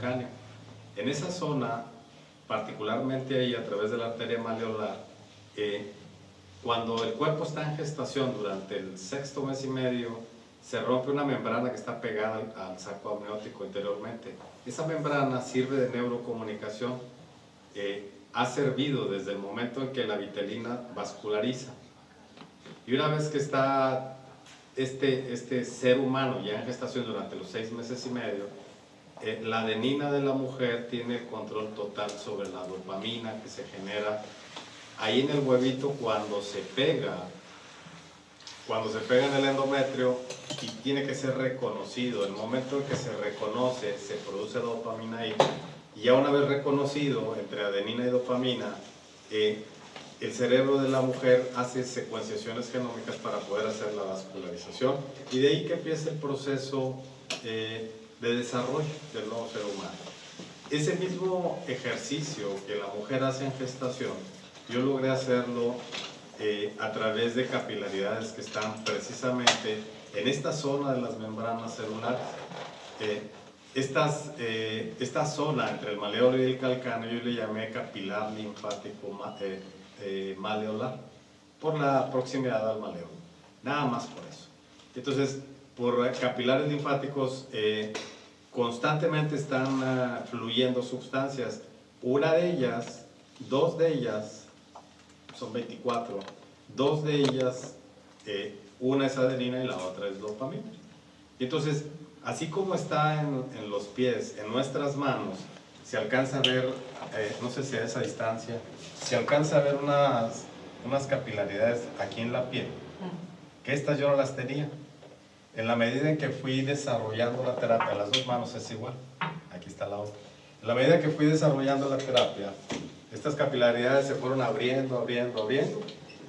calcáneo. En esa zona, particularmente ahí a través de la arteria maleolar, cuando el cuerpo está en gestación durante el 6º mes y medio, se rompe una membrana que está pegada al saco amniótico interiormente. Esa membrana sirve de neurocomunicación, ha servido desde el momento en que la vitelina vasculariza. Y una vez que está este ser humano ya en gestación durante los 6 meses y medio, la adenina de la mujer tiene el control total sobre la dopamina que se genera ahí en el huevito cuando se pega en el endometrio, y tiene que ser reconocido. El momento en que se reconoce, se produce dopamina ahí, y ya una vez reconocido entre adenina y dopamina, el cerebro de la mujer hace secuenciaciones genómicas para poder hacer la vascularización, y de ahí que empieza el proceso de desarrollo del nuevo ser humano. Ese mismo ejercicio que la mujer hace en gestación, yo logré hacerlo a través de capilaridades que están precisamente en esta zona de las membranas celulares. Esta zona entre el maleolo y el calcáneo yo le llamé capilar linfático maleolar, por la proximidad al maleolo, nada más por eso. Entonces, por capilares linfáticos constantemente están fluyendo sustancias. Una de ellas, dos de ellas, son 24, dos de ellas, una es adenina y la otra es dopamina. Y entonces, así como está en los pies, en nuestras manos, se alcanza a ver, no sé si a esa distancia, se alcanza a ver unas capilaridades aquí en la piel, que estas yo no las tenía. En la medida en que fui desarrollando la terapia, las dos manos es igual, aquí está la otra. En la medida que fui desarrollando la terapia, estas capilaridades se fueron abriendo,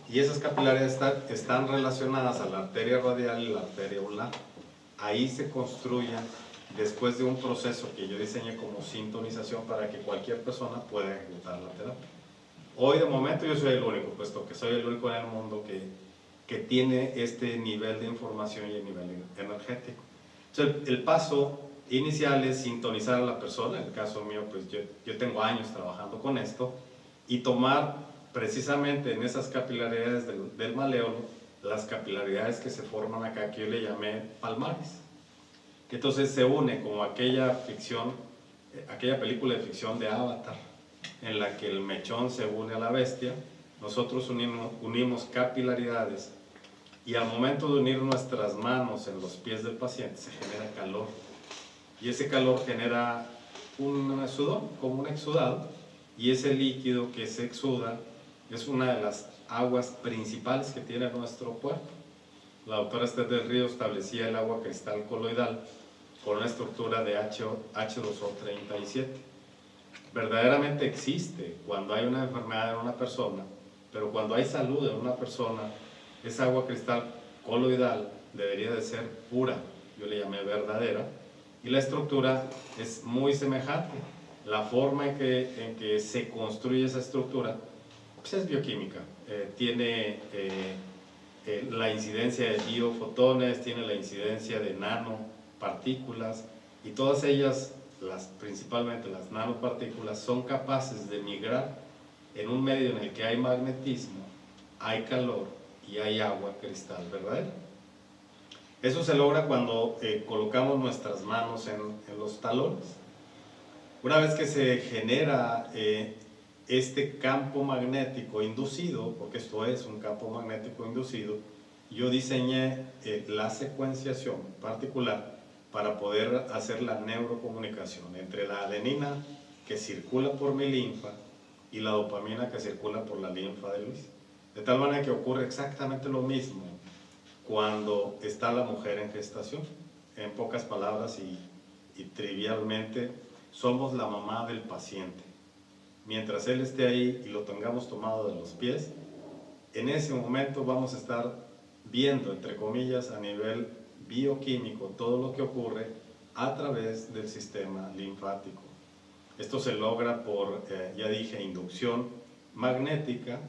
y esas capilaridades están relacionadas a la arteria radial y la arteria ular. Ahí se construyen después de un proceso que yo diseñé como sintonización para que cualquier persona pueda ejecutar la terapia. Hoy de momento yo soy el único, puesto que soy el único en el mundo que tiene este nivel de información y el nivel energético. Entonces, el paso inicial es sintonizar a la persona. En el caso mío, pues yo tengo años trabajando con esto, y tomar precisamente en esas capilaridades del maleolo las capilaridades que se forman acá, que yo le llamé palmares. Entonces se une como aquella película de ficción de Avatar, en la que el mechón se une a la bestia. Nosotros unimos capilaridades, y al momento de unir nuestras manos en los pies del paciente se genera calor, y ese calor genera un sudor, como un exudado, y ese líquido que se exuda es una de las aguas principales que tiene nuestro cuerpo. La doctora Esther del Río establecía el agua cristal coloidal con una estructura de H2O37. Verdaderamente existe cuando hay una enfermedad en una persona, pero cuando hay salud en una persona, esa agua cristal coloidal debería de ser pura, yo le llamé verdadera, y la estructura es muy semejante. La forma en que se construye esa estructura pues es bioquímica, tiene la incidencia de biofotones, tiene la incidencia de nanopartículas, y todas ellas, principalmente las nanopartículas, son capaces de migrar en un medio en el que hay magnetismo, hay calor y hay agua cristal verdadera. Eso se logra cuando colocamos nuestras manos en los talones. Una vez que se genera este campo magnético inducido, porque esto es un campo magnético inducido, yo diseñé la secuenciación particular para poder hacer la neurocomunicación entre la adenina que circula por mi linfa y la dopamina que circula por la linfa de Luis. De tal manera que ocurre exactamente lo mismo cuando está la mujer en gestación. En pocas palabras y trivialmente, somos la mamá del paciente. Mientras él esté ahí y lo tengamos tomado de los pies, en ese momento vamos a estar viendo, entre comillas, a nivel bioquímico, todo lo que ocurre a través del sistema linfático. Esto se logra por, ya dije, inducción magnética,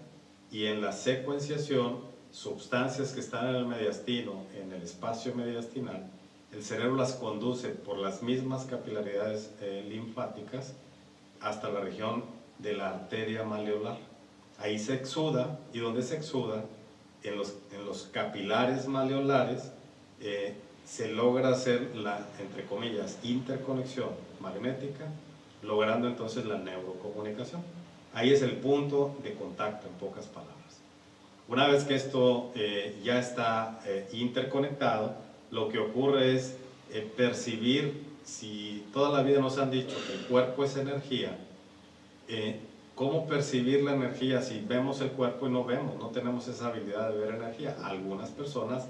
y en la secuenciación, sustancias que están en el mediastino, en el espacio mediastinal, el cerebro las conduce por las mismas capilaridades linfáticas hasta la región de la arteria maleolar. Ahí se exuda, y donde se exuda, en los capilares maleolares, se logra hacer la, entre comillas, interconexión magnética, logrando entonces la neurocomunicación. Ahí es el punto de contacto, en pocas palabras. Una vez que esto ya está interconectado, lo que ocurre es percibir, si toda la vida nos han dicho que el cuerpo es energía, ¿cómo percibir la energía si vemos el cuerpo y no vemos? No tenemos esa habilidad de ver energía. Algunas personas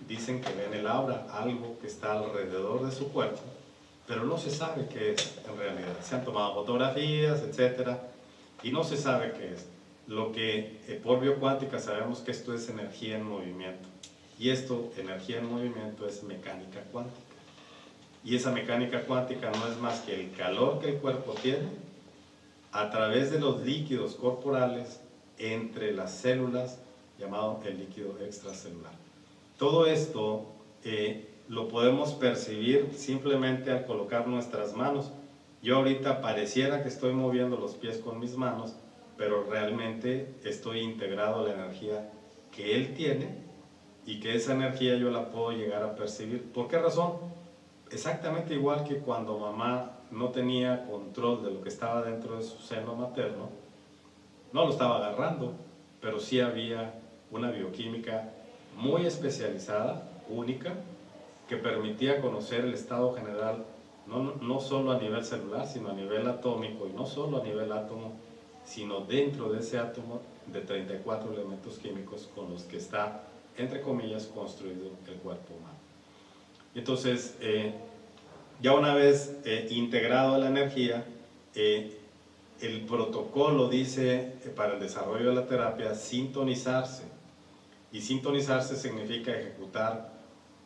dicen que ven el aura, algo que está alrededor de su cuerpo, pero no se sabe qué es en realidad. Se han tomado fotografías, etcétera, y no se sabe qué es. Lo que por biocuántica sabemos que esto es energía en movimiento. Y esto, energía en movimiento, es mecánica cuántica. Y esa mecánica cuántica no es más que el calor que el cuerpo tiene a través de los líquidos corporales entre las células, llamado el líquido extracelular. Todo esto lo podemos percibir simplemente al colocar nuestras manos. Yo ahorita pareciera que estoy moviendo los pies con mis manos, pero realmente estoy integrado a la energía que él tiene, y que esa energía yo la puedo llegar a percibir. ¿Por qué razón? Exactamente igual que cuando mamá no tenía control de lo que estaba dentro de su seno materno, no lo estaba agarrando, pero sí había una bioquímica muy especializada, única, que permitía conocer el estado general, no solo a nivel celular, sino a nivel atómico, y no solo a nivel átomo, sino dentro de ese átomo de 34 elementos químicos con los que está, entre comillas, construido el cuerpo humano. Entonces, ya una vez integrado a la energía, el protocolo dice para el desarrollo de la terapia sintonizarse, y sintonizarse significa ejecutar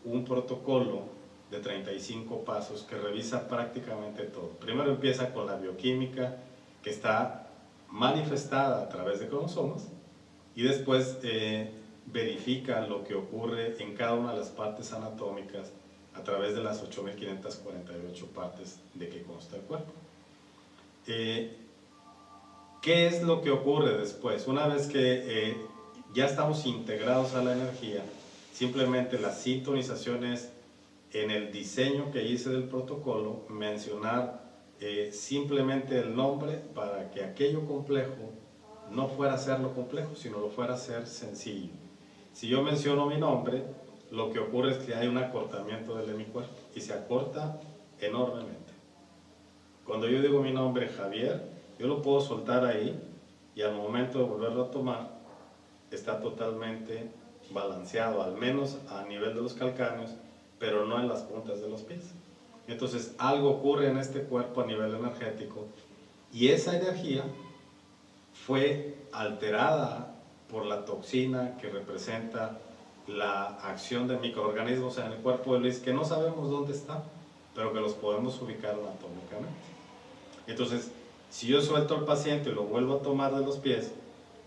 un protocolo de 35 pasos que revisa prácticamente todo. Primero empieza con la bioquímica, que está manifestada a través de cromosomas, y después verifica lo que ocurre en cada una de las partes anatómicas a través de las 8.548 partes de que consta el cuerpo. ¿Qué es lo que ocurre después? Una vez que ya estamos integrados a la energía, simplemente la sintonización es, en el diseño que hice del protocolo, mencionar simplemente el nombre para que aquello complejo no fuera a ser lo complejo, sino lo fuera a ser sencillo. Si yo menciono mi nombre, lo que ocurre es que hay un acortamiento del hemicuerpo y se acorta enormemente. Cuando yo digo mi nombre, Javier, yo lo puedo soltar ahí, y al momento de volverlo a tomar está totalmente balanceado, al menos a nivel de los calcáneos, pero no en las puntas de los pies. Entonces algo ocurre en este cuerpo a nivel energético, y esa energía fue alterada por la toxina que representa la acción de microorganismos en el cuerpo de Luis, que no sabemos dónde están, pero que los podemos ubicar anatómicamente. Entonces, si yo suelto al paciente y lo vuelvo a tomar de los pies,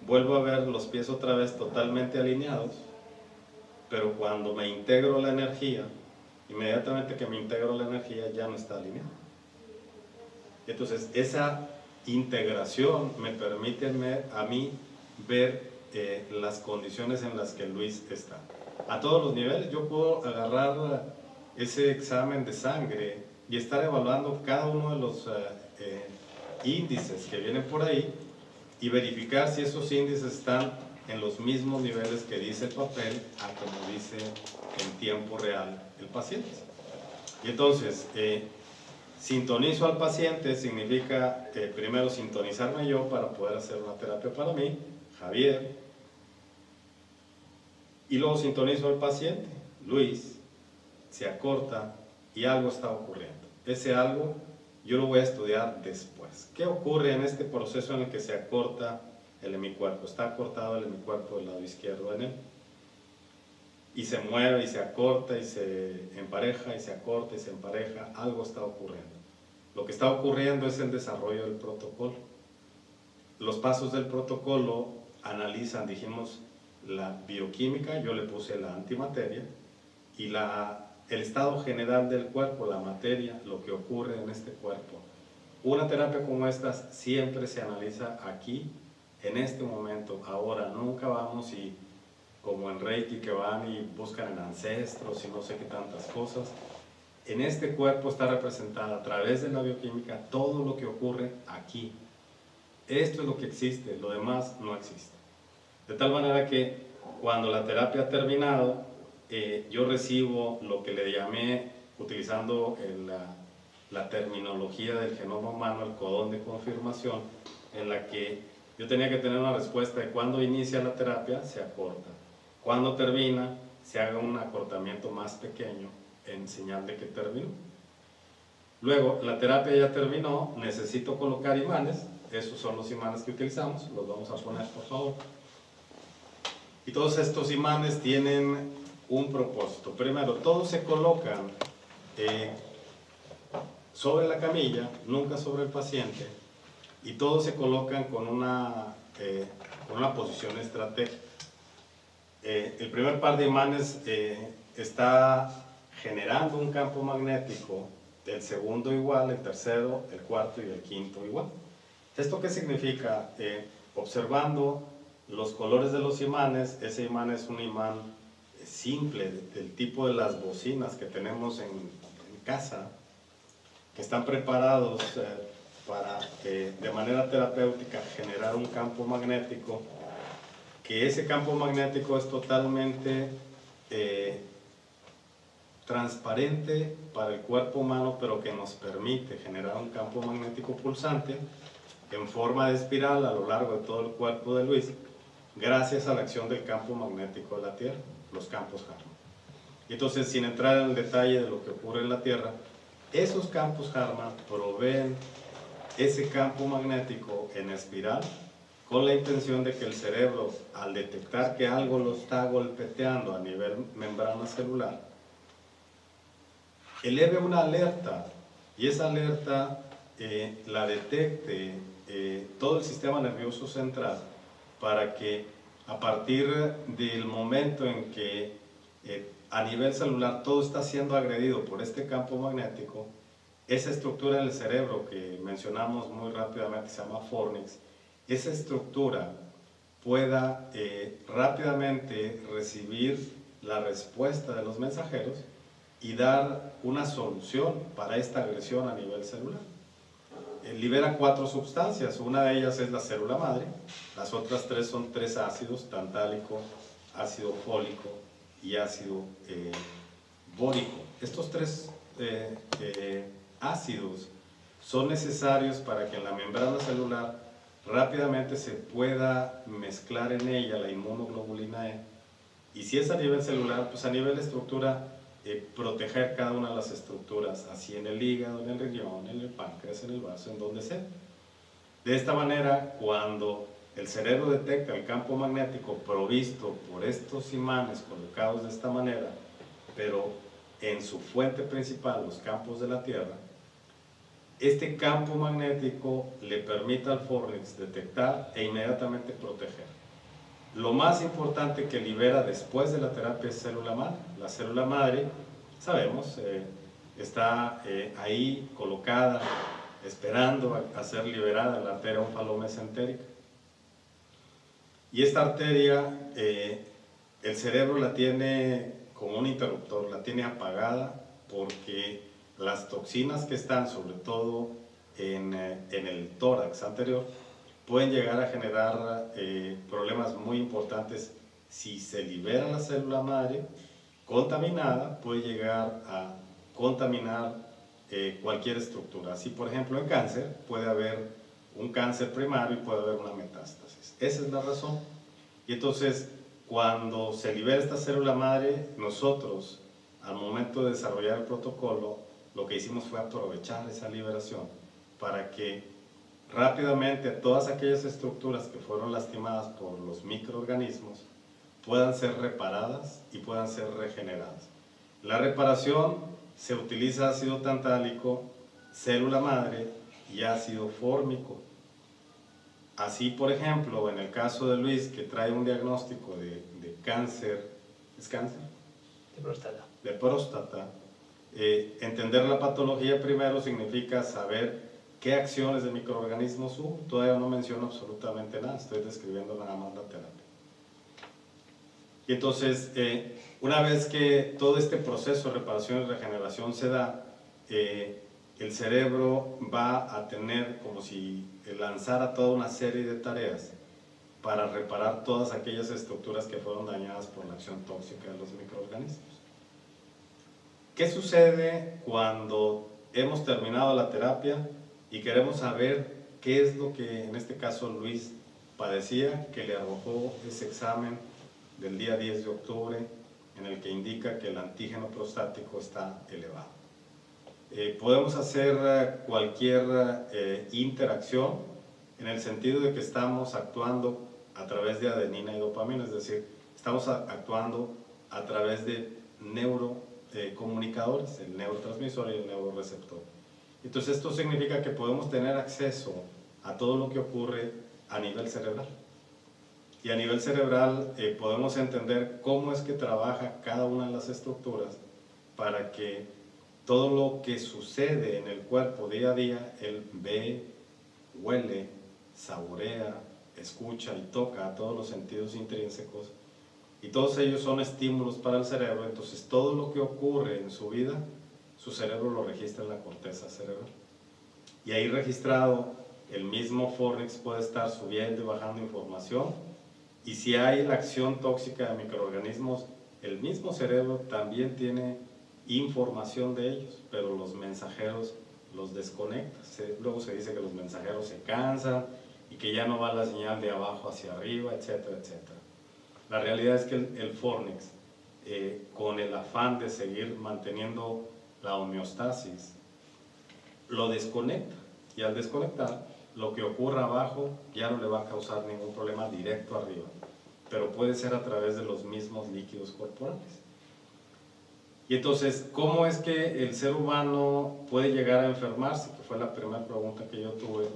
vuelvo a ver los pies otra vez totalmente alineados, pero cuando me integro la energía, inmediatamente que me integro la energía ya no está alineado. Entonces, esa integración me permite a mí ver las condiciones en las que Luis está. A todos los niveles yo puedo agarrar ese examen de sangre y estar evaluando cada uno de los índices que vienen por ahí, y verificar si esos índices están en los mismos niveles que dice el papel a como dice en tiempo real el paciente. Y entonces, sintonizo al paciente significa primero sintonizarme yo para poder hacer una terapia para mí, Javier, y luego sintonizo al paciente, Luis, se acorta y algo está ocurriendo. Ese algo yo lo voy a estudiar después. ¿Qué ocurre en este proceso en el que se acorta el hemicuerpo? Está acortado el hemicuerpo del lado izquierdo en él, y se mueve y se acorta y se empareja y se acorta y se empareja. Algo está ocurriendo. Lo que está ocurriendo es el desarrollo del protocolo. Los pasos del protocolo analizan, dijimos, la bioquímica, yo le puse la antimateria, y la el estado general del cuerpo, la materia, lo que ocurre en este cuerpo. Una terapia como esta siempre se analiza aquí, en este momento, ahora. Nunca vamos y como en Reiki que van y buscan en ancestros y no sé qué tantas cosas. En este cuerpo está representada a través de la bioquímica todo lo que ocurre aquí. Esto es lo que existe, lo demás no existe. De tal manera que cuando la terapia ha terminado, yo recibo lo que le llamé, utilizando la terminología del genoma humano, el codón de confirmación, en la que yo tenía que tener una respuesta de cuando inicia la terapia, se acorta. Cuando termina, se haga un acortamiento más pequeño en señal de que terminó. Luego, la terapia ya terminó, necesito colocar imanes. Esos son los imanes que utilizamos, los vamos a poner por favor. Y todos estos imanes tienen un propósito. Primero, todos se colocan sobre la camilla, nunca sobre el paciente, y todos se colocan con una posición estratégica. El primer par de imanes está generando un campo magnético, el segundo igual, el tercero, el cuarto y el quinto igual. ¿Esto qué significa? Observando los colores de los imanes, ese imán es un imán simple, del tipo de las bocinas que tenemos en casa, que están preparados para de manera terapéutica generar un campo magnético, que ese campo magnético es totalmente transparente para el cuerpo humano, pero que nos permite generar un campo magnético pulsante en forma de espiral a lo largo de todo el cuerpo de Luis, gracias a la acción del campo magnético de la Tierra, los campos Harman. Entonces, sin entrar en el detalle de lo que ocurre en la Tierra, esos campos Harman proveen ese campo magnético en espiral con la intención de que el cerebro, al detectar que algo lo está golpeteando a nivel membrana celular, eleve una alerta, y esa alerta la detecte todo el sistema nervioso central, para que a partir del momento en que a nivel celular todo está siendo agredido por este campo magnético, esa estructura del cerebro que mencionamos muy rápidamente, se llama fornix, esa estructura pueda rápidamente recibir la respuesta de los mensajeros y dar una solución para esta agresión a nivel celular. Libera 4 sustancias, una de ellas es la célula madre, las otras 3 son 3 ácidos, tantálico, ácido fólico y ácido bórico. Estos 3 ácidos son necesarios para que en la membrana celular rápidamente se pueda mezclar en ella la inmunoglobulina E, y si es a nivel celular, pues a nivel de estructura, proteger cada una de las estructuras, así en el hígado, en el riñón, en el páncreas, en el vaso, en donde sea. De esta manera, cuando el cerebro detecta el campo magnético provisto por estos imanes colocados de esta manera, pero en su fuente principal, los campos de la Tierra, este campo magnético le permite al fornix detectar e inmediatamente proteger. Lo más importante que libera después de la terapia es célula madre. La célula madre, sabemos, está ahí colocada, esperando a ser liberada en la arteria onfalomesentérica. Y esta arteria, el cerebro la tiene como un interruptor, la tiene apagada, porque las toxinas que están sobre todo en el tórax anterior pueden llegar a generar problemas muy importantes. Si se libera la célula madre contaminada, puede llegar a contaminar cualquier estructura. Así, por ejemplo, en cáncer puede haber un cáncer primario y puede haber una metástasis. Esa es la razón. Y entonces, cuando se libera esta célula madre, nosotros, al momento de desarrollar el protocolo, lo que hicimos fue aprovechar esa liberación para que rápidamente todas aquellas estructuras que fueron lastimadas por los microorganismos puedan ser reparadas y puedan ser regeneradas. La reparación se utiliza ácido tantálico, célula madre y ácido fórmico. Así, por ejemplo, en el caso de Luis, que trae un diagnóstico de cáncer, ¿es cáncer? de próstata. Entender la patología primero significa saber qué acciones de microorganismos hubo. Todavía no menciono absolutamente nada, estoy describiendo nada más la terapia. Y entonces, una vez que todo este proceso de reparación y regeneración se da, el cerebro va a tener como si lanzara toda una serie de tareas para reparar todas aquellas estructuras que fueron dañadas por la acción tóxica de los microorganismos. ¿Qué sucede cuando hemos terminado la terapia y queremos saber qué es lo que en este caso Luis padecía, que le arrojó ese examen del día 10 de octubre en el que indica que el antígeno prostático está elevado? Podemos hacer cualquier interacción en el sentido de que estamos actuando a través de adenina y dopamina, es decir, estamos actuando a través de neurocomunicadores, el neurotransmisor y el neuroreceptor. Entonces esto significa que podemos tener acceso a todo lo que ocurre a nivel cerebral. Y a nivel cerebral podemos entender cómo es que trabaja cada una de las estructuras para que todo lo que sucede en el cuerpo día a día, él ve, huele, saborea, escucha y toca a todos los sentidos intrínsecos, y todos ellos son estímulos para el cerebro. Entonces todo lo que ocurre en su vida, su cerebro lo registra en la corteza cerebral. Y ahí registrado, el mismo Fornix puede estar subiendo y bajando información, y si hay la acción tóxica de microorganismos, el mismo cerebro también tiene información de ellos, pero los mensajeros los desconecta. Luego se dice que los mensajeros se cansan y que ya no va la señal de abajo hacia arriba, etcétera, etcétera. La realidad es que el Fornix, con el afán de seguir manteniendo la homeostasis, lo desconecta, y al desconectar, lo que ocurra abajo ya no le va a causar ningún problema directo arriba, pero puede ser a través de los mismos líquidos corporales. Y entonces, ¿cómo es que el ser humano puede llegar a enfermarse? Que fue la primera pregunta que yo tuve.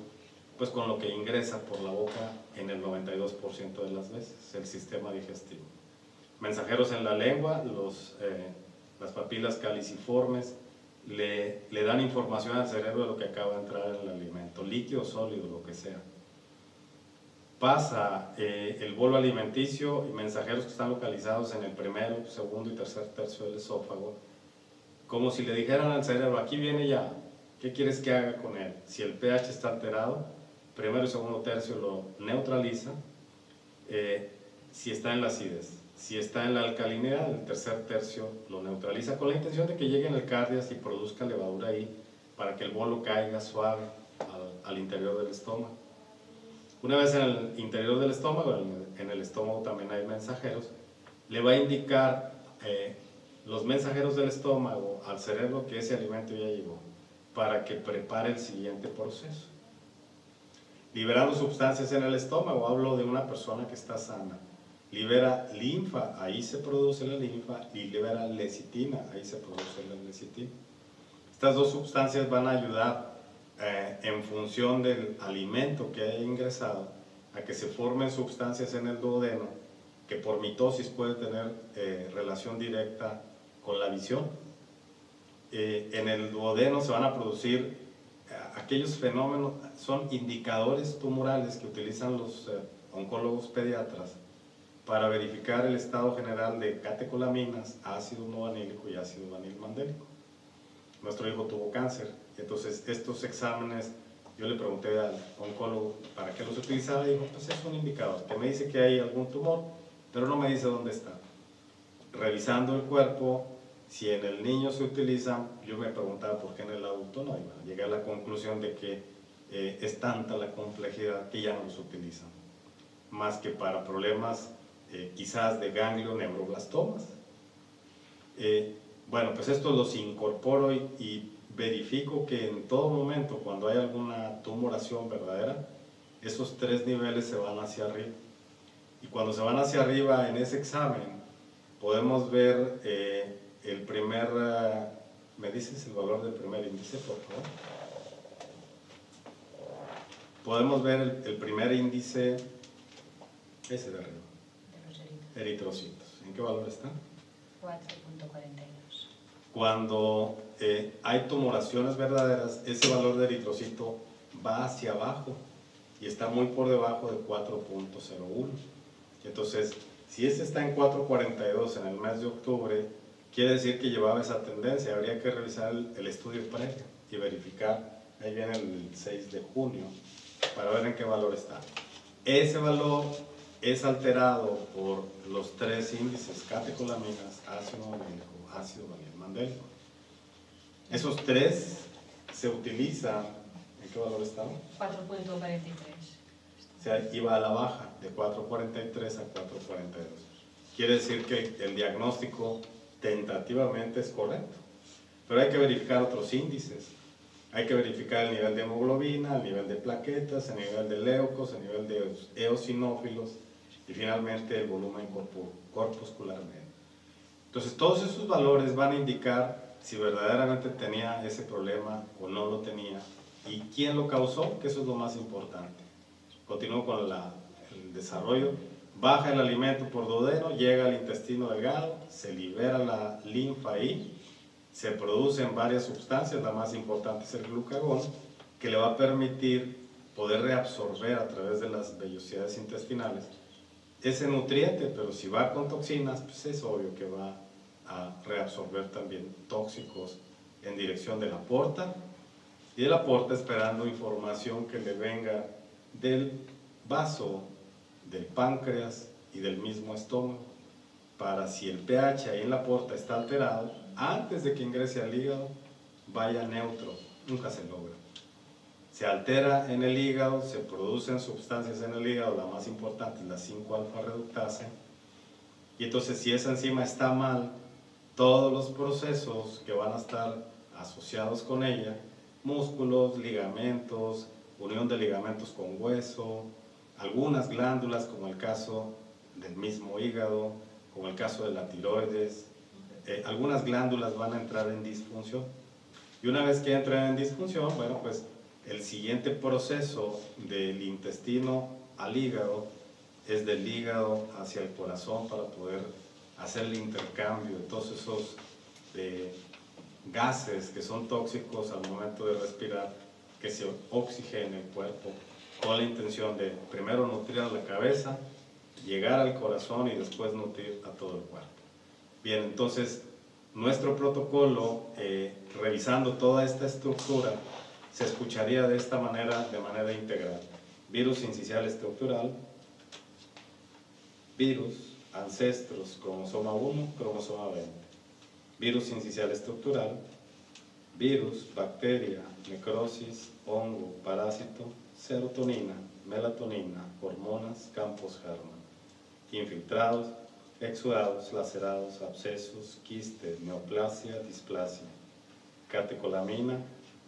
Pues con lo que ingresa por la boca en el 92% de las veces, el sistema digestivo. Mensajeros en la lengua, las papilas caliciformes, le dan información al cerebro de lo que acaba de entrar en el alimento, líquido, sólido, lo que sea. Pasa el bolo alimenticio y mensajeros que están localizados en el primero, segundo y tercer tercio del esófago, como si le dijeran al cerebro, aquí viene ya, ¿qué quieres que haga con él? Si el pH está alterado, primero y segundo tercio lo neutraliza, si está en la acidez. Si está en la alcalinidad, el tercer tercio lo neutraliza con la intención de que llegue en el cardias y produzca levadura ahí para que el bolo caiga suave al interior del estómago. Una vez en el interior del estómago, en el estómago también hay mensajeros, le va a indicar los mensajeros del estómago al cerebro que ese alimento ya llegó para que prepare el siguiente proceso. Liberando sustancias en el estómago, hablo de una persona que está sana. Libera linfa, ahí se produce la linfa, y libera lecitina, ahí se produce la lecitina. Estas dos sustancias van a ayudar en función del alimento que haya ingresado a que se formen sustancias en el duodeno que por mitosis puede tener relación directa con la visión. En el duodeno se van a producir aquellos fenómenos, son indicadores tumorales que utilizan los oncólogos pediatras para verificar el estado general de catecolaminas, ácido monovanílico y ácido vanilmandélico. Nuestro hijo tuvo cáncer, entonces estos exámenes, yo le pregunté al oncólogo para qué los utilizaba y dijo, pues es un indicador que me dice que hay algún tumor, pero no me dice dónde está. Revisando el cuerpo, si en el niño se utilizan, yo me preguntaba por qué en el adulto no, y bueno, llegué a la conclusión de que es tanta la complejidad que ya no los utilizan, más que para problemas quizás de ganglio neuroblastomas. Bueno, pues estos los incorporo y verifico que en todo momento, cuando hay alguna tumoración verdadera, esos tres niveles se van hacia arriba. Y cuando se van hacia arriba en ese examen, podemos ver el primer, ¿me dices el valor del primer índice, por favor? Podemos ver el primer índice, ese de arriba, eritrocitos. ¿En qué valor está? 4.42. Cuando hay tumoraciones verdaderas, ese valor de eritrocito va hacia abajo y está muy por debajo de 4.01. Entonces, si ese está en 4.42 en el mes de octubre, quiere decir que llevaba esa tendencia. Habría que revisar el estudio previo y verificar, ahí viene el 6 de junio, para ver en qué valor está. Ese valor es alterado por los tres índices: catecolaminas, ácido vanílico, ácido vanilmandélico. Esos tres se utilizan, ¿en qué valor están? 4.43. O sea, iba a la baja, de 4.43 a 4.42. Quiere decir que el diagnóstico tentativamente es correcto, pero hay que verificar otros índices. Hay que verificar el nivel de hemoglobina, el nivel de plaquetas, el nivel de leucos, el nivel de eosinófilos y finalmente el volumen corpuscular medio. Entonces, todos esos valores van a indicar si verdaderamente tenía ese problema o no lo tenía y quién lo causó, que eso es lo más importante. Continúo con el desarrollo. Baja el alimento por duodeno, llega al intestino delgado, se libera la linfa ahí, se producen varias sustancias, la más importante es el glucagón, que le va a permitir poder reabsorber a través de las vellosidades intestinales ese nutriente, pero si va con toxinas, pues es obvio que va a reabsorber también tóxicos en dirección de la porta, y de la porta esperando información que le venga del vaso, del páncreas y del mismo estómago, para si el pH ahí en la porta está alterado, antes de que ingrese al hígado, vaya neutro. Nunca se logra. Se altera en el hígado, se producen sustancias en el hígado, la más importante es la 5-alfa reductasa, y entonces si esa enzima está mal, todos los procesos que van a estar asociados con ella, músculos, ligamentos, unión de ligamentos con hueso, algunas glándulas como el caso del mismo hígado, como el caso de la tiroides, algunas glándulas van a entrar en disfunción. Y una vez que entran en disfunción, bueno, pues el siguiente proceso del intestino al hígado es del hígado hacia el corazón para poder hacer el intercambio de todos esos gases que son tóxicos al momento de respirar, que se oxigene el cuerpo con la intención de primero nutrir a la cabeza, llegar al corazón y después nutrir a todo el cuerpo. Bien, entonces nuestro protocolo, revisando toda esta estructura, se escucharía de esta manera, de manera integral: virus incisional estructural, virus, ancestros, cromosoma 1, cromosoma 20, virus incisional estructural, virus, bacteria, necrosis, hongo, parásito, serotonina, melatonina, hormonas, campos Harman, infiltrados, exudados, lacerados, abscesos, quistes, neoplasia, displasia, catecolamina,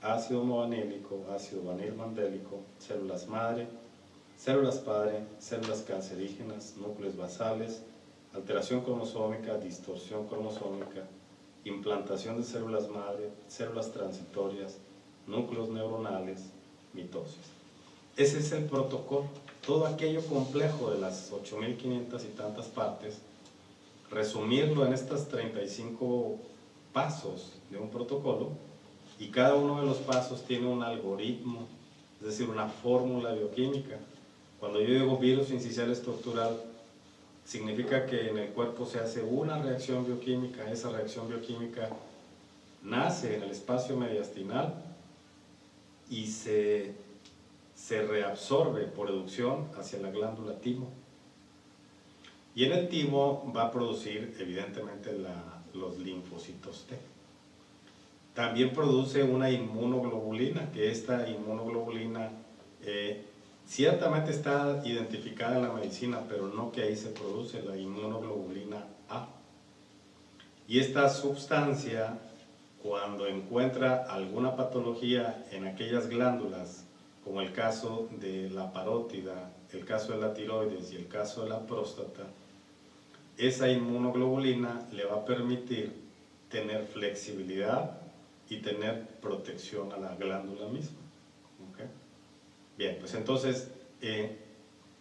ácido homovanílico, ácido vanilmandélico, células madre, células padre, células cancerígenas, núcleos basales, alteración cromosómica, distorsión cromosómica, implantación de células madre, células transitorias, núcleos neuronales, mitosis. Ese es el protocolo. Todo aquello complejo de las 8.500 y tantas partes, resumirlo en estas 35 pasos de un protocolo, y cada uno de los pasos tiene un algoritmo, es decir, una fórmula bioquímica. Cuando yo digo virus incisional estructural, significa que en el cuerpo se hace una reacción bioquímica. Esa reacción bioquímica nace en el espacio mediastinal y se reabsorbe por educción hacia la glándula timo. Y en el timo va a producir evidentemente los linfocitos T. También produce una inmunoglobulina, que esta inmunoglobulina ciertamente está identificada en la medicina, pero no que ahí se produce, la inmunoglobulina A. Y esta sustancia, cuando encuentra alguna patología en aquellas glándulas, como el caso de la parótida, el caso de la tiroides y el caso de la próstata, esa inmunoglobulina le va a permitir tener flexibilidad y tener protección a la glándula misma. ¿Okay? Bien, pues entonces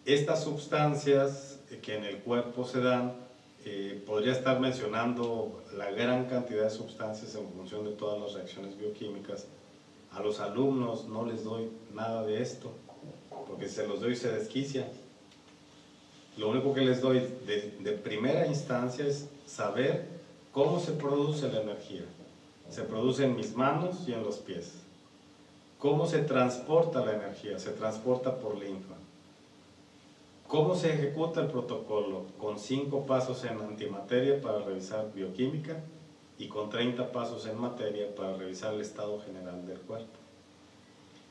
estas sustancias que en el cuerpo se dan podría estar mencionando la gran cantidad de sustancias en función de todas las reacciones bioquímicas. A los alumnos no les doy nada de esto, porque si se los doy se desquicia. Lo único que les doy de primera instancia es saber cómo se produce la energía. Se produce en mis manos y en los pies. ¿Cómo se transporta la energía? Se transporta por linfa. ¿Cómo se ejecuta el protocolo? Con 5 pasos en antimateria para revisar bioquímica y con 30 pasos en materia para revisar el estado general del cuerpo.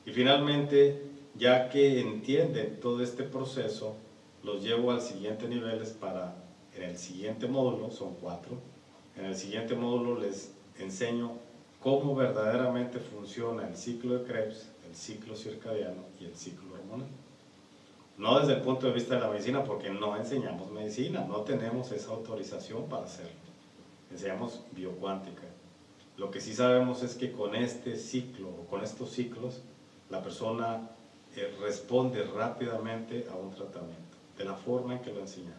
Y finalmente, ya que entienden todo este proceso, los llevo al siguiente nivel para, en el siguiente módulo, son 4, en el siguiente módulo les enseño cómo verdaderamente funciona el ciclo de Krebs, el ciclo circadiano y el ciclo hormonal. No desde el punto de vista de la medicina, porque no enseñamos medicina, no tenemos esa autorización para hacerlo. Enseñamos biocuántica. Lo que sí sabemos es que con este ciclo, o con estos ciclos, la persona responde rápidamente a un tratamiento, de la forma en que lo enseñamos.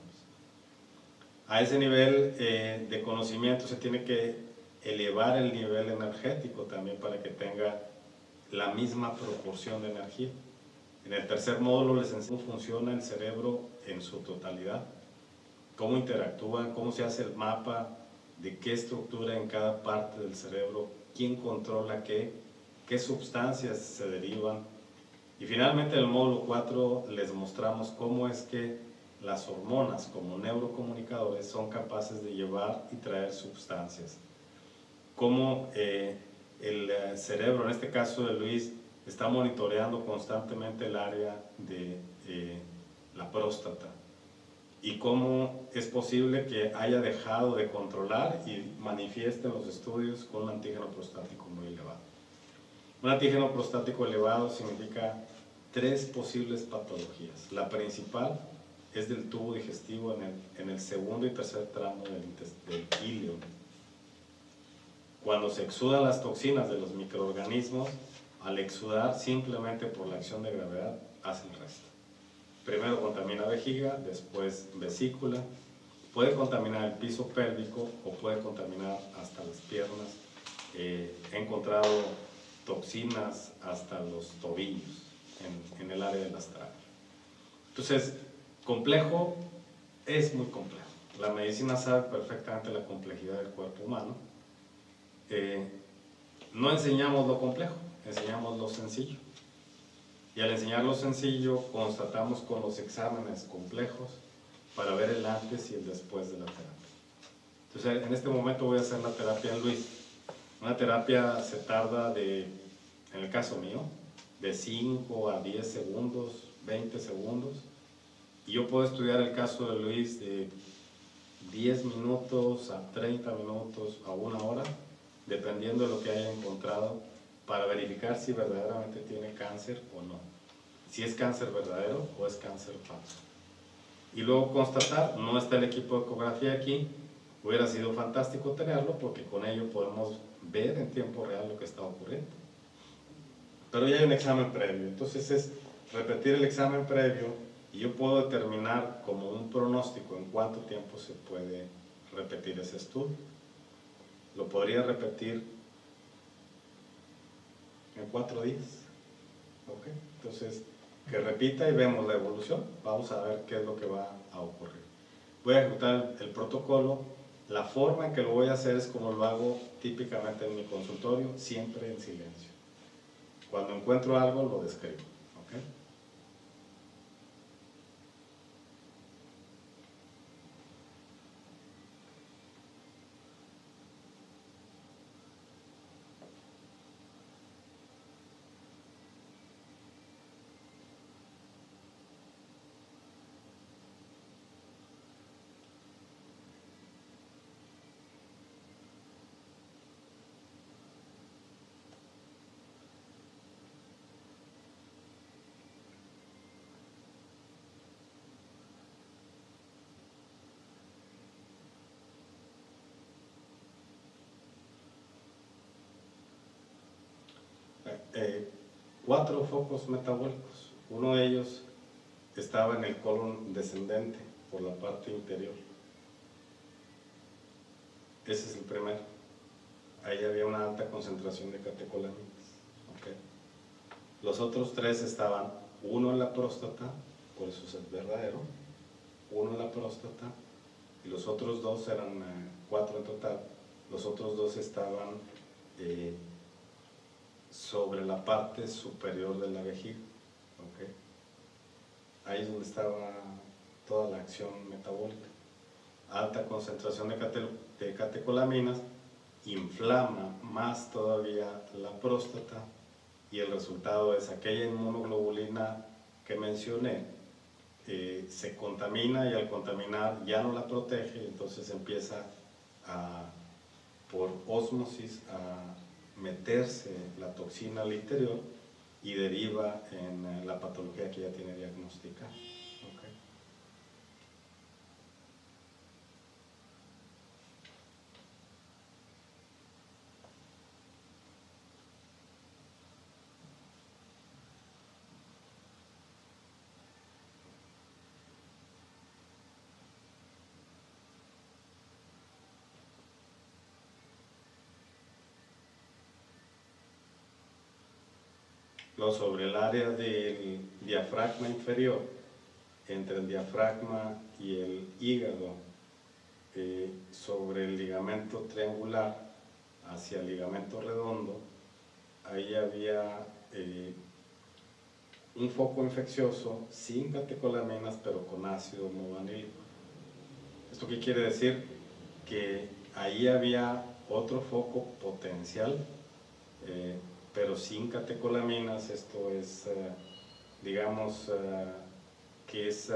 A ese nivel de conocimiento se tiene que elevar el nivel energético también para que tenga la misma proporción de energía. En el tercer módulo les enseño cómo funciona el cerebro en su totalidad, cómo interactúan, cómo se hace el mapa de qué estructura en cada parte del cerebro, quién controla qué sustancias se derivan. Y finalmente en el módulo 4 les mostramos cómo es que las hormonas como neurocomunicadores son capaces de llevar y traer sustancias. Cómo el cerebro, en este caso de Luis, está monitoreando constantemente el área de la próstata y cómo es posible que haya dejado de controlar y manifieste en los estudios con un antígeno prostático muy elevado. Un antígeno prostático elevado significa 3 posibles patologías. La principal es del tubo digestivo en el segundo y tercer tramo del íleo. Cuando se exudan las toxinas de los microorganismos, al exudar simplemente por la acción de gravedad, hace el resto. Primero contamina vejiga, después vesícula, puede contaminar el piso pélvico o puede contaminar hasta las piernas. He encontrado toxinas hasta los tobillos en el área del astral. Entonces, complejo es muy complejo. La medicina sabe perfectamente la complejidad del cuerpo humano. No enseñamos lo complejo, enseñamos lo sencillo. Y al enseñar lo sencillo, constatamos con los exámenes complejos para ver el antes y el después de la terapia. Entonces, en este momento voy a hacer la terapia en Luis. Una terapia se tarda en el caso mío, de 5 a 10 segundos, 20 segundos. Y yo puedo estudiar el caso de Luis de 10 minutos a 30 minutos a 1 hora, dependiendo de lo que haya encontrado, para verificar si verdaderamente tiene cáncer o no. Si es cáncer verdadero o es cáncer falso. Y luego constatar, no está el equipo de ecografía aquí, hubiera sido fantástico tenerlo porque con ello podemos ver en tiempo real lo que está ocurriendo. Pero ya hay un examen previo, entonces es repetir el examen previo y yo puedo determinar como un pronóstico en cuánto tiempo se puede repetir ese estudio. Lo podría repetir en 4 días. ¿Okay? Entonces, que repita y vemos la evolución. Vamos a ver qué es lo que va a ocurrir. Voy a ejecutar el protocolo. La forma en que lo voy a hacer es como lo hago típicamente en mi consultorio, siempre en silencio. Cuando encuentro algo, lo describo. ¿Okay? Eh, 4 focos metabólicos. Uno de ellos estaba en el colon descendente, por la parte interior. Ese es el primero. Ahí había una alta concentración de catecolaminas. ¿Okay? Los otros tres estaban, uno en la próstata, por eso es verdadero, uno en la próstata, y los otros dos eran 4 en total. Los otros dos estaban sobre la parte superior de la vejiga. ¿Okay? Ahí es donde estaba toda la acción metabólica. Alta concentración de catecolaminas inflama más todavía la próstata, y el resultado es aquella inmunoglobulina que mencioné se contamina, y al contaminar ya no la protege, y entonces empieza por ósmosis a meterse la toxina al interior y deriva en la patología que ya tiene diagnosticada. ¿Okay? Sobre el área del diafragma inferior, entre el diafragma y el hígado, sobre el ligamento triangular hacia el ligamento redondo, ahí había un foco infeccioso sin catecolaminas, pero con ácido monoanílico. ¿Esto qué quiere decir? Que ahí había otro foco potencial, pero sin catecolaminas. Esto es, digamos, que es,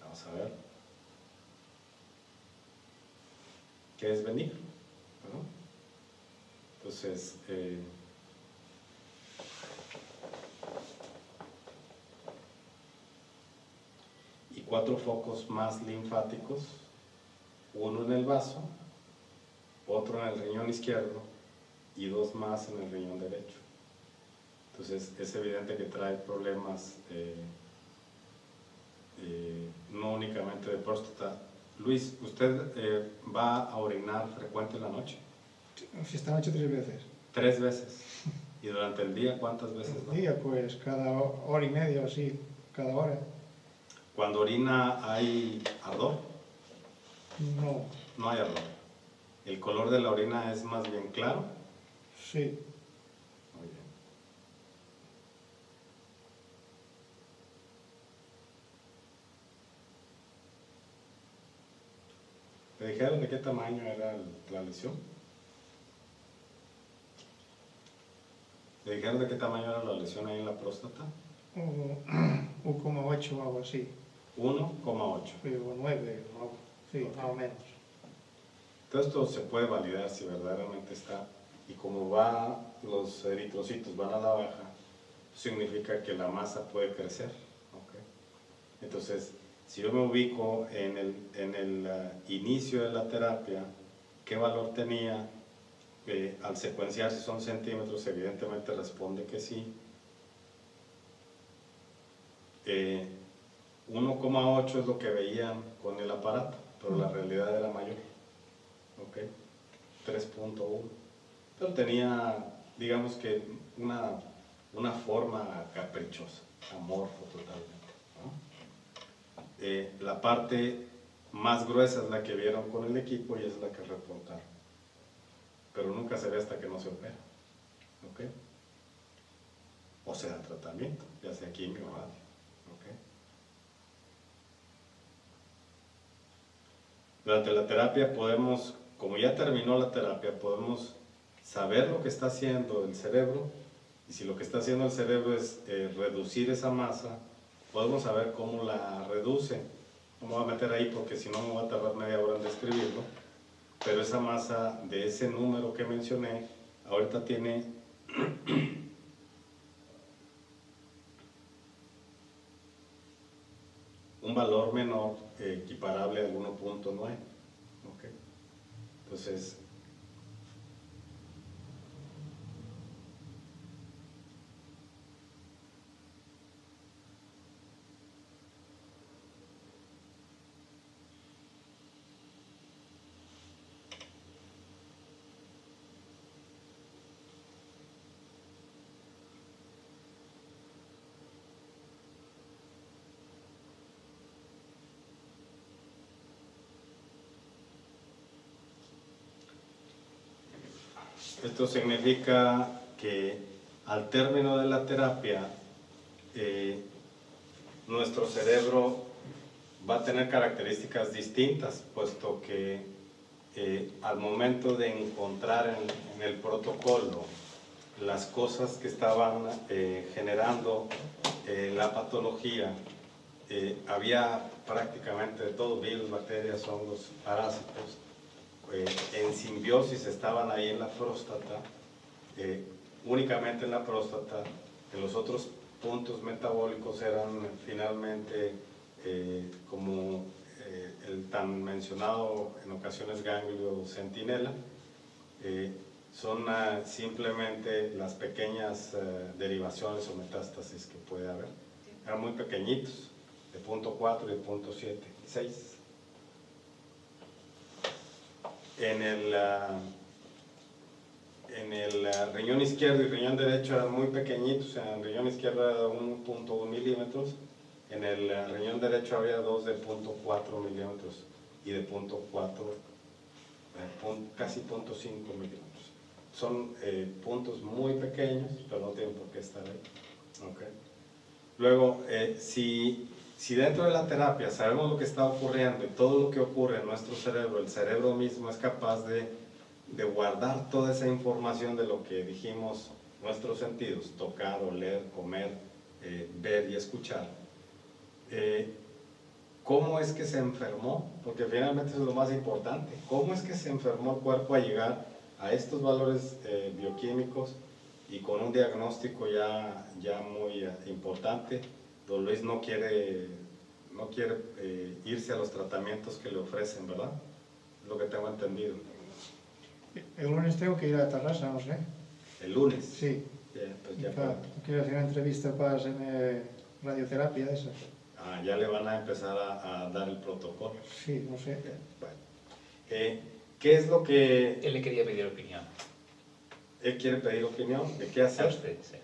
vamos a ver, que es benigno, ¿no? Entonces, y 4 focos más linfáticos, uno en el vaso, otro en el riñón izquierdo y 2 más en el riñón derecho. Entonces es evidente que trae problemas no únicamente de próstata. Luis, ¿usted va a orinar frecuente en la noche? Sí, esta noche 3 veces. 3 veces. ¿Y durante el día cuántas veces va? El día, pues cada hora y media o así, cada hora. Cuando orina, ¿hay ardor? No. No hay ardor. ¿El color de la orina es más bien claro? Sí. Muy bien. ¿Le dijeron de qué tamaño era la lesión? ¿Le dijeron de qué tamaño era la lesión ahí en la próstata? 1,8 o algo así. 1,8. Sí, o 9, o algo. Sí, Ok. más o menos. Todo esto se puede validar si verdaderamente está, y como va, los eritrocitos van a la baja, significa que la masa puede crecer. ¿Okay? Entonces, si yo me ubico en el inicio de la terapia, ¿qué valor tenía? Al secuenciar, si son centímetros, evidentemente responde que sí. 1,8 es lo que veían con el aparato, pero la realidad era mayor. ¿Okay? 3,1. Pero tenía, digamos que, una forma caprichosa, amorfo totalmente, ¿no? La parte más gruesa es la que vieron con el equipo y es la que reportaron. Pero nunca se ve hasta que no se opera. ¿Okay? O sea, tratamiento, ya sea quimio o radio. ¿Okay? Durante la terapia podemos, como ya terminó la terapia, podemos saber lo que está haciendo el cerebro, y si lo que está haciendo el cerebro es reducir esa masa, podemos saber cómo la reduce. No me voy a meter ahí porque si no me voy a tardar media hora en describirlo, pero esa masa de ese número que mencioné, ahorita tiene un valor menor, equiparable al 1,9. ¿Okay? Entonces, Esto significa que al término de la terapia, nuestro cerebro va a tener características distintas, puesto que al momento de encontrar en el protocolo las cosas que estaban generando la patología, había prácticamente de todo, virus, bacterias, hongos, parásitos, en simbiosis estaban ahí en la próstata, únicamente en la próstata. En los otros puntos metabólicos eran finalmente como el tan mencionado en ocasiones ganglio centinela, son simplemente las pequeñas derivaciones o metástasis que puede haber. Eran muy pequeñitos, de punto 4 y de punto 7, 6. En el riñón izquierdo y riñón derecho eran muy pequeñitos. En el riñón izquierdo era 1.1 milímetros, en el riñón derecho había 2 de 0.4 milímetros y de 0.4, casi 0.5 milímetros. Son puntos muy pequeños, pero no tienen por qué estar ahí. Okay. Luego, si dentro de la terapia sabemos lo que está ocurriendo y todo lo que ocurre en nuestro cerebro, el cerebro mismo es capaz de guardar toda esa información de lo que dijimos, nuestros sentidos, tocar, oler, comer, ver y escuchar. ¿Cómo es que se enfermó? Porque finalmente eso es lo más importante. ¿Cómo es que se enfermó el cuerpo a llegar a estos valores bioquímicos y con un diagnóstico ya muy importante? Don Luis no quiere irse a los tratamientos que le ofrecen, ¿verdad? Es lo que tengo entendido. El lunes tengo que ir a Tarrasa, no sé. ¿El lunes? Sí. Bien, pues ya quiero hacer una entrevista para hacerme radioterapia esa. Ya le van a empezar a dar el protocolo. Sí, no sé. Bien, bueno. ¿Qué es lo que...? Él le quería pedir opinión. ¿Él quiere pedir opinión de qué hacer? A usted, sí.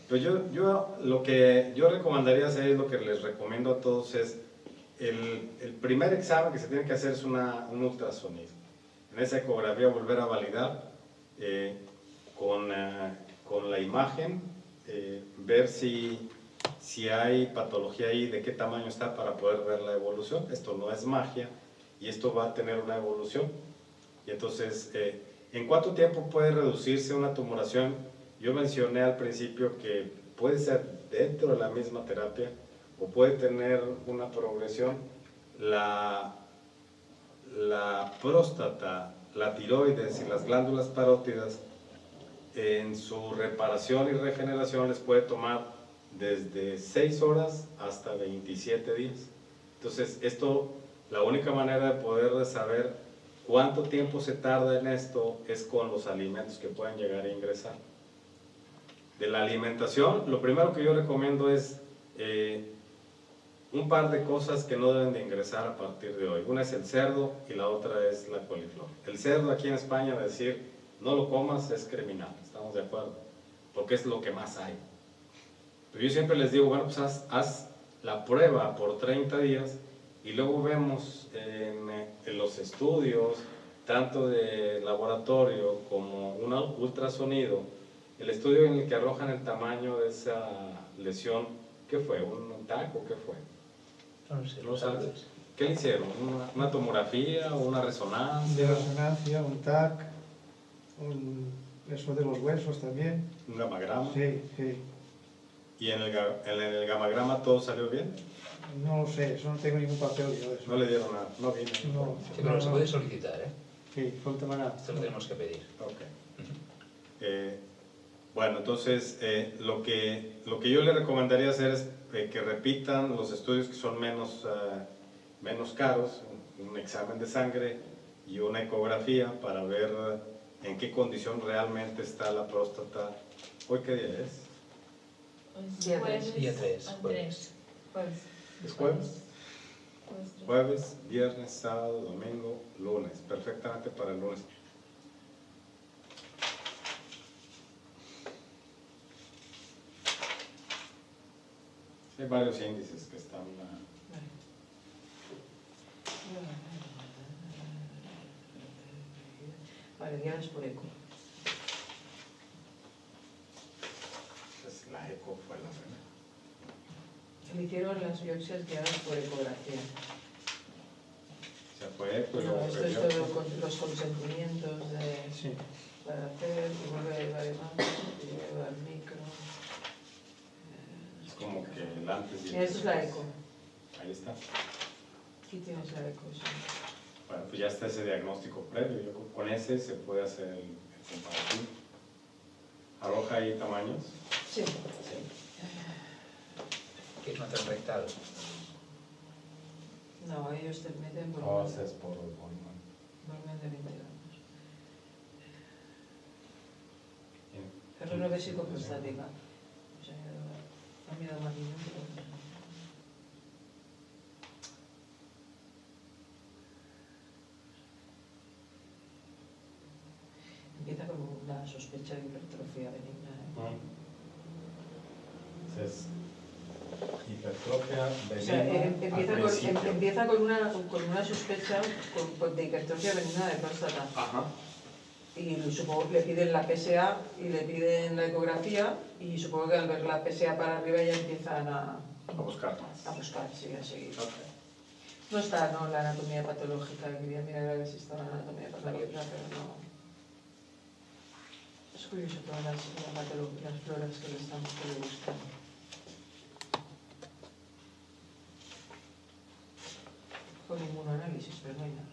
Pues lo que yo recomendaría hacer, es lo que les recomiendo a todos, es el primer examen que se tiene que hacer es un ultrasonido. En esa ecografía volver a validar con la imagen, ver si hay patología ahí, de qué tamaño está para poder ver la evolución. Esto no es magia y esto va a tener una evolución. Y entonces, ¿en cuánto tiempo puede reducirse una tumoración? Yo mencioné al principio que puede ser dentro de la misma terapia o puede tener una progresión. La próstata, la tiroides y las glándulas parótidas, en su reparación y regeneración les puede tomar desde 6 horas hasta 27 días. Entonces, la única manera de poder saber cuánto tiempo se tarda en esto es con los alimentos que pueden llegar a ingresar. De la alimentación, lo primero que yo recomiendo es un par de cosas que no deben de ingresar a partir de hoy. Una es el cerdo y la otra es la coliflor. El cerdo aquí en España, decir no lo comas es criminal, estamos de acuerdo, porque es lo que más hay. Pero yo siempre les digo, bueno, pues haz la prueba por 30 días y luego vemos en los estudios, tanto de laboratorio como un ultrasonido, el estudio en el que arrojan el tamaño de esa lesión. ¿Qué fue? ¿Un TAC o qué fue? No sé, ¿No sabes? ¿Qué le hicieron? ¿Una tomografía o una resonancia? Una resonancia, un TAC, eso de los huesos también. ¿Un gamagrama? Sí, sí. ¿Y en el gamagrama todo salió bien? No lo sé, eso no tengo ningún papel yo de eso. No le dieron nada, no vino. No. Sí, pero se puede solicitar, ¿eh? Sí, falta maná. Esto lo tenemos que pedir. Ok. Bueno, entonces lo que yo le recomendaría hacer es que repitan los estudios que son menos caros, un examen de sangre y una ecografía para ver en qué condición realmente está la próstata. ¿Hoy qué día es? Día 3. Jueves. ¿Es jueves? Jueves, viernes, sábado, domingo, lunes. Perfectamente para el lunes. Hay varios índices que están... Vale, ya es por eco. Le hicieron las biopsias guiadas por ecografía. Se fue, pero No, esto es todo con los consentimientos de, Sí. para hacer, y vuelve a llevar el mando, y lleva el micro. es como que el antes y Y el esto es la después. eco. Ahí está. Aquí tienes la eco, sí. Bueno, pues ya está ese diagnóstico previo. Yo creo que con ese se puede hacer el comparativo. ¿Arroja ahí tamaños? Sí. Sí. Que es una transrectal. No, ellos te meten O volumen, haces por volumen. volumen de 20 gramos. Bien. Pero no vesico prostática. O sea, no me da más minutos. Empieza con una sospecha de hipertrofia benigna. Entonces, hipertrofia O sea, benigna empieza con una sospecha de hipertrofia benigna de próstata. Ajá. Y supongo que le piden la PSA y le piden la ecografía y supongo que al ver la PSA para arriba ya empiezan A buscar más. a buscar, sí, a seguir. Ok. No está, ¿no?, la anatomía patológica, quería mirar a ver si está la anatomía patológica, pero no. Es curioso todas las floras que le estamos buscando. Con inmunoanálisis, pero no hay nada.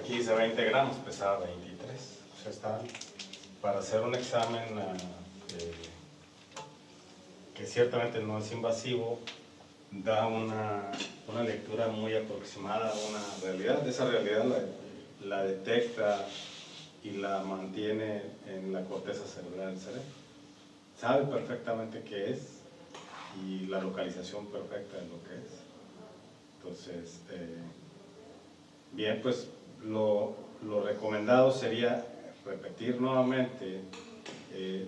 Aquí dice 20 gramos, pesaba 23. O sea, está para hacer un examen que ciertamente no es invasivo, da una lectura muy aproximada a una realidad. Esa realidad la detecta y la mantiene en la corteza cerebral del cerebro. Sabe perfectamente qué es y la localización perfecta de lo que es. Entonces, bien, pues lo recomendado sería repetir nuevamente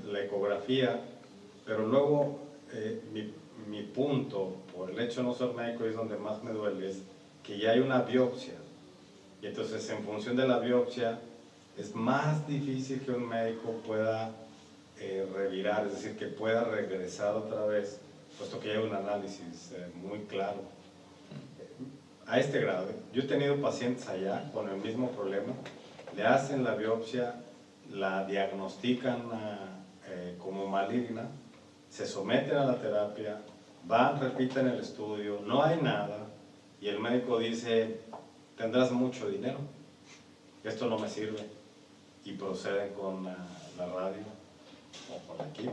la ecografía, pero luego mi punto, por el hecho de no ser médico, es donde más me duele, es que ya hay una biopsia. Y entonces, en función de la biopsia, es más difícil que un médico pueda revirar, es decir, que pueda regresar otra vez, puesto que hay un análisis muy claro. A este grado, yo he tenido pacientes allá con el mismo problema, le hacen la biopsia, la diagnostican como maligna, se someten a la terapia, van, repiten el estudio, no hay nada, y el médico dice, tendrás mucho dinero, esto no me sirve, y proceden con la radio o con la quimio.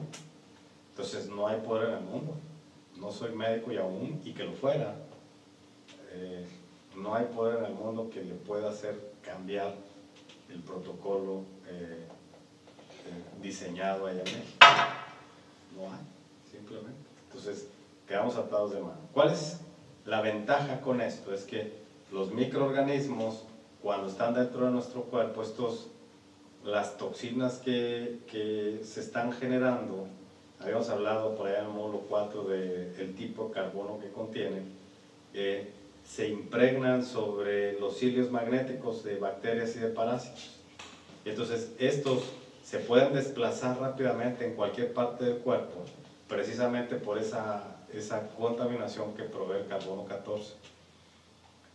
Entonces no hay poder en el mundo, no soy médico y aún, y que lo fuera, no hay poder en el mundo que le pueda hacer cambiar el protocolo diseñado allá en México. No hay, simplemente. Entonces, quedamos atados de mano. ¿Cuál es la ventaja con esto? Es que los microorganismos, cuando están dentro de nuestro cuerpo, las toxinas que se están generando, habíamos hablado por allá en el módulo 4 del tipo de carbono que contienen, se impregnan sobre los cilios magnéticos de bacterias y de parásitos. Y entonces estos se pueden desplazar rápidamente en cualquier parte del cuerpo, precisamente por esa contaminación que provee el carbono 14.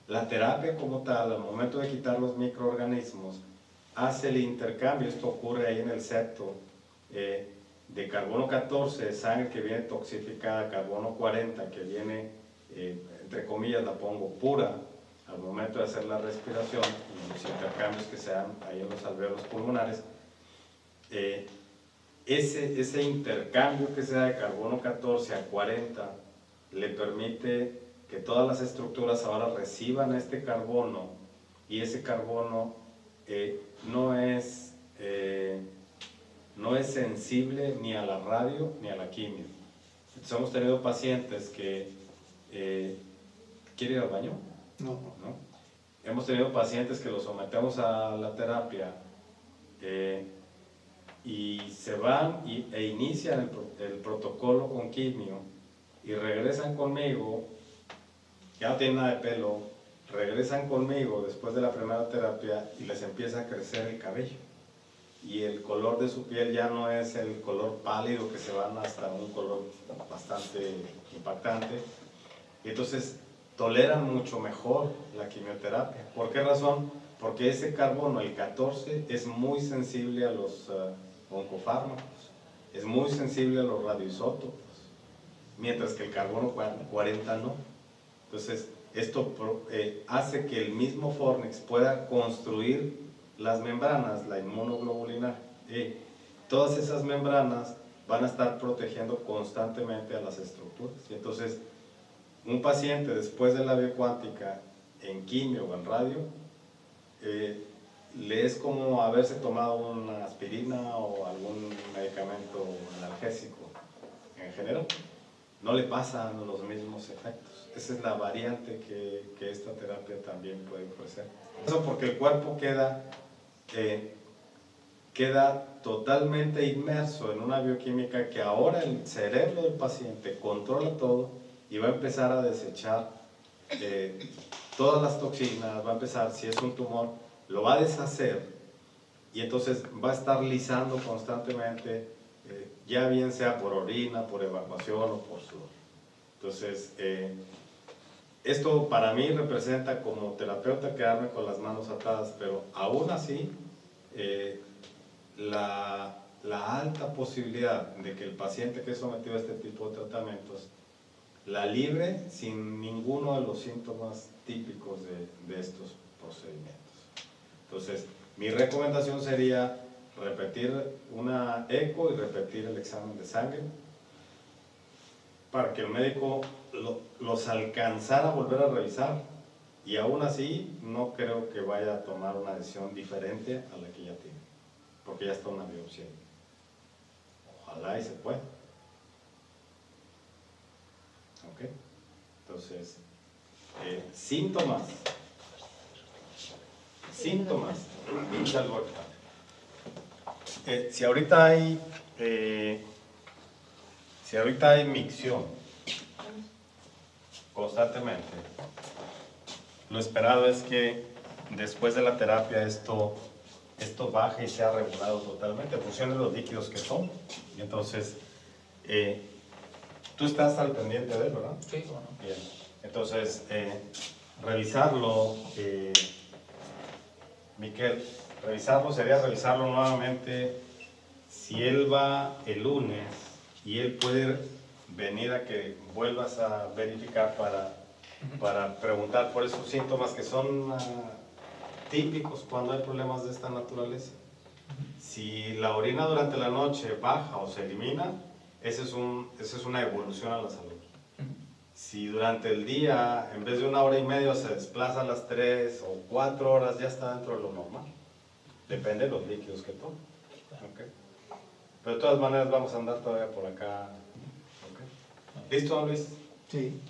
La terapia como tal, al momento de quitar los microorganismos, hace el intercambio, esto ocurre ahí en el septo, de carbono 14, de sangre que viene toxificada, carbono 40 que viene, entre comillas la pongo, pura, al momento de hacer la respiración, y los intercambios que se dan ahí en los alvéolos pulmonares. Ese intercambio que se da de carbono 14 a 40 le permite que todas las estructuras ahora reciban este carbono, y ese carbono no es sensible ni a la radio ni a la quimio. Entonces hemos tenido pacientes que ¿quiere ir al baño? No. ¿No? Hemos tenido pacientes que los sometemos a la terapia y se van e inician el protocolo con quimio y regresan conmigo, ya no tienen nada de pelo, regresan conmigo después de la primera terapia y les empieza a crecer el cabello. Y el color de su piel ya no es el color pálido que se van hasta un color bastante impactante. Y entonces toleran mucho mejor la quimioterapia. ¿Por qué razón? Porque ese carbono, el 14, es muy sensible a los oncofármacos, es muy sensible a los radioisótopos, mientras que el carbono 40 no. Entonces, esto hace que el mismo Fornix pueda construir las membranas, la inmunoglobulina E. Todas esas membranas van a estar protegiendo constantemente a las estructuras. Y entonces, un paciente después de la biocuántica en quimio o en radio, le es como haberse tomado una aspirina o algún medicamento analgésico en general. No le pasan los mismos efectos. Esa es la variante que esta terapia también puede ofrecer. Eso porque el cuerpo queda totalmente inmerso en una bioquímica que ahora el cerebro del paciente controla todo y va a empezar a desechar todas las toxinas, va a empezar, si es un tumor, lo va a deshacer y entonces va a estar lisando constantemente, ya bien sea por orina, por evacuación o por sudor. Entonces, esto para mí representa como terapeuta quedarme con las manos atadas, pero aún así, la alta posibilidad de que el paciente que es sometido a este tipo de tratamientos la libre sin ninguno de los síntomas típicos de estos procedimientos. Entonces, mi recomendación sería repetir una eco y repetir el examen de sangre para que el médico los alcanzara a volver a revisar y aún así no creo que vaya a tomar una decisión diferente a la que ya tiene, porque ya está una biopsia. Ojalá y se pueda. ¿Ok? Entonces, síntomas. Si ahorita hay micción constantemente, lo esperado es que después de la terapia esto baje y sea regulado totalmente en función de los líquidos que son. Y entonces, tú estás al pendiente de él, ¿verdad? Sí, bueno. Bien. Entonces, revisarlo, Miquel, sería revisarlo nuevamente. Si él va el lunes y él puede venir a que vuelvas a verificar para preguntar por esos síntomas que son típicos cuando hay problemas de esta naturaleza. Si la orina durante la noche baja o se elimina, esa es una evolución a la salud. Si durante el día, en vez de 1 hora y media, se desplaza a las 3 o 4 horas, ya está dentro de lo normal. Depende de los líquidos que tome. ¿Okay? Pero de todas maneras vamos a andar todavía por acá. ¿Okay? ¿Listo, Luis? Sí.